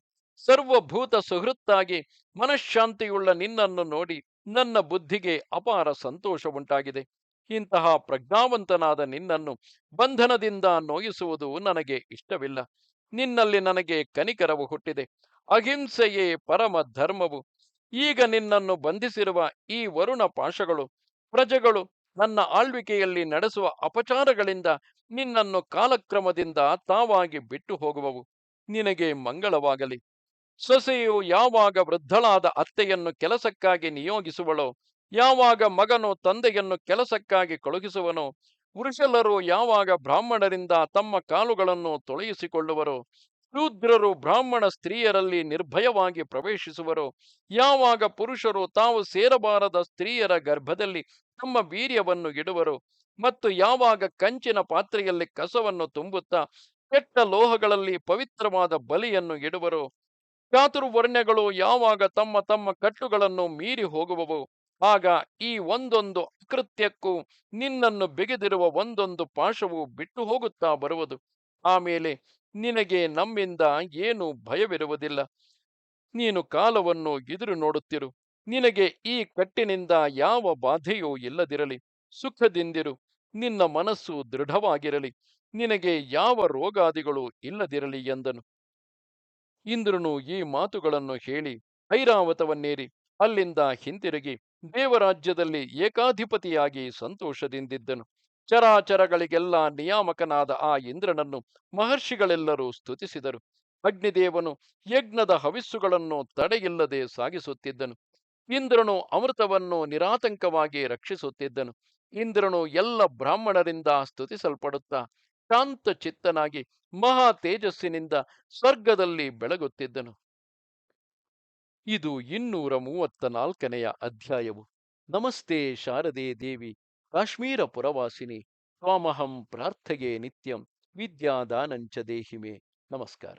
ಸರ್ವಭೂತ ಸುಹೃತ್ತಾಗಿ ಮನಃಶಾಂತಿಯುಳ್ಳ ನಿನ್ನನ್ನು ನೋಡಿ ನನ್ನ ಬುದ್ಧಿಗೆ ಅಪಾರ ಸಂತೋಷ ಉಂಟಾಗಿದೆ. ಇಂತಹ ಪ್ರಜ್ಞಾವಂತನಾದ ನಿನ್ನನ್ನು ಬಂಧನದಿಂದ ನೋಯಿಸುವುದು ನನಗೆ ಇಷ್ಟವಿಲ್ಲ. ನಿನ್ನಲ್ಲಿ ನನಗೆ ಕನಿಕರವು ಹುಟ್ಟಿದೆ. ಅಹಿಂಸೆಯೇ ಪರಮ ಧರ್ಮವು. ಈಗ ನಿನ್ನನ್ನು ಬಂಧಿಸಿರುವ ಈ ವರುಣ ಪಾಶಗಳು ಪ್ರಜೆಗಳು ನನ್ನ ಆಳ್ವಿಕೆಯಲ್ಲಿ ನಡೆಸುವ ಅಪಚಾರಗಳಿಂದ ನಿನ್ನನ್ನು ಕಾಲಕ್ರಮದಿಂದ ತಾವಾಗಿ ಬಿಟ್ಟು ಹೋಗುವವು. ನಿನಗೆ ಮಂಗಳವಾಗಲಿ. ಸೊಸೆಯು ಯಾವಾಗ ವೃದ್ಧಳಾದ ಅತ್ತೆಯನ್ನು ಕೆಲಸಕ್ಕಾಗಿ ನಿಯೋಗಿಸುವಳೋ, ಯಾವಾಗ ಮಗನು ತಂದೆಯನ್ನು ಕೆಲಸಕ್ಕಾಗಿ ಕಳುಹಿಸುವನೋ, ವೃಷಲರು ಯಾವಾಗ ಬ್ರಾಹ್ಮಣರಿಂದ ತಮ್ಮ ಕಾಲುಗಳನ್ನು ತೊಳೆಯಿಸಿಕೊಳ್ಳುವರೋ, ಶೂದ್ರರು ಬ್ರಾಹ್ಮಣ ಸ್ತ್ರೀಯರಲ್ಲಿ ನಿರ್ಭಯವಾಗಿ ಪ್ರವೇಶಿಸುವರೋ, ಯಾವಾಗ ಪುರುಷರು ತಾವು ಸೇರಬಾರದ ಸ್ತ್ರೀಯರ ಗರ್ಭದಲ್ಲಿ ತಮ್ಮ ವೀರ್ಯವನ್ನು ಇಡುವರು, ಮತ್ತು ಯಾವಾಗ ಕಂಚಿನ ಪಾತ್ರೆಯಲ್ಲಿ ಕಸವನ್ನು ತುಂಬುತ್ತಾ ಕೆಟ್ಟ ಲೋಹಗಳಲ್ಲಿ ಪವಿತ್ರವಾದ ಬಲಿಯನ್ನು ಇಡುವರು, ಚಾತುರ್ವರ್ಣ್ಯಗಳು ಯಾವಾಗ ತಮ್ಮ ತಮ್ಮ ಕಟ್ಟುಗಳನ್ನು ಮೀರಿ ಹೋಗುವವು, ಆಗ ಈ ಒಂದೊಂದು ಅಕೃತ್ಯಕ್ಕೂ ನಿನ್ನನ್ನು ಬಿಗಿದಿರುವ ಒಂದೊಂದು ಪಾಶವು ಬಿಟ್ಟು ಹೋಗುತ್ತಾ ಬರುವುದು. ಆಮೇಲೆ ನಿನಗೆ ನಮ್ಮಿಂದ ಏನು ಭಯವಿರುವುದಿಲ್ಲ. ನೀನು ಕಾಲವನ್ನು ಎದುರು ನೋಡುತ್ತಿರು. ನಿನಗೆ ಈ ಕಟ್ಟಿನಿಂದ ಯಾವ ಬಾಧೆಯೂ ಇಲ್ಲದಿರಲಿ. ಸುಖದಿಂದಿರು. ನಿನ್ನ ಮನಸ್ಸು ದೃಢವಾಗಿರಲಿ. ನಿನಗೆ ಯಾವ ರೋಗಾದಿಗಳು ಇಲ್ಲದಿರಲಿ ಎಂದನು. ಇಂದ್ರನು ಈ ಮಾತುಗಳನ್ನು ಹೇಳಿ ಐರಾವತವನ್ನೇರಿ ಅಲ್ಲಿಂದ ಹಿಂತಿರುಗಿ ದೇವರಾಜ್ಯದಲ್ಲಿ ಏಕಾಧಿಪತಿಯಾಗಿ ಸಂತೋಷದಿಂದಿದ್ದನು. ಚರಾಚರಗಳಿಗೆಲ್ಲ ನಿಯಾಮಕನಾದ ಆ ಇಂದ್ರನನ್ನು ಮಹರ್ಷಿಗಳೆಲ್ಲರೂ ಸ್ತುತಿಸಿದರು. ಅಗ್ನಿದೇವನು ಯಜ್ಞದ ಹವಿಸ್ಸುಗಳನ್ನು ತಡೆಯಿಲ್ಲದೆ ಸಾಗಿಸುತ್ತಿದ್ದನು. ಇಂದ್ರನು ಅಮೃತವನ್ನು ನಿರಾತಂಕವಾಗಿ ರಕ್ಷಿಸುತ್ತಿದ್ದನು. ಇಂದ್ರನು ಎಲ್ಲ ಬ್ರಾಹ್ಮಣರಿಂದ ಸ್ತುತಿಸಲ್ಪಡುತ್ತಾ ಶಾಂತ ಚಿತ್ತನಾಗಿ ಮಹಾ ತೇಜಸ್ಸಿನಿಂದ ಸ್ವರ್ಗದಲ್ಲಿ ಬೆಳಗುತ್ತಿದ್ದನು. ಇದು 234ನೆಯ ಅಧ್ಯಾಯವು. ನಮಸ್ತೆ ಶಾರದೆ ದೇವಿ, ಕಾಶ್ಮೀರ ಪುರವಾಸಿನಿ, ತ್ವಾಮಹಂ ಪ್ರಾರ್ಥೆಯೇ ನಿತ್ಯಂ, ವಿದ್ಯಾದಾನಂಚ ದೇಹಿಮೆ. ನಮಸ್ಕಾರ.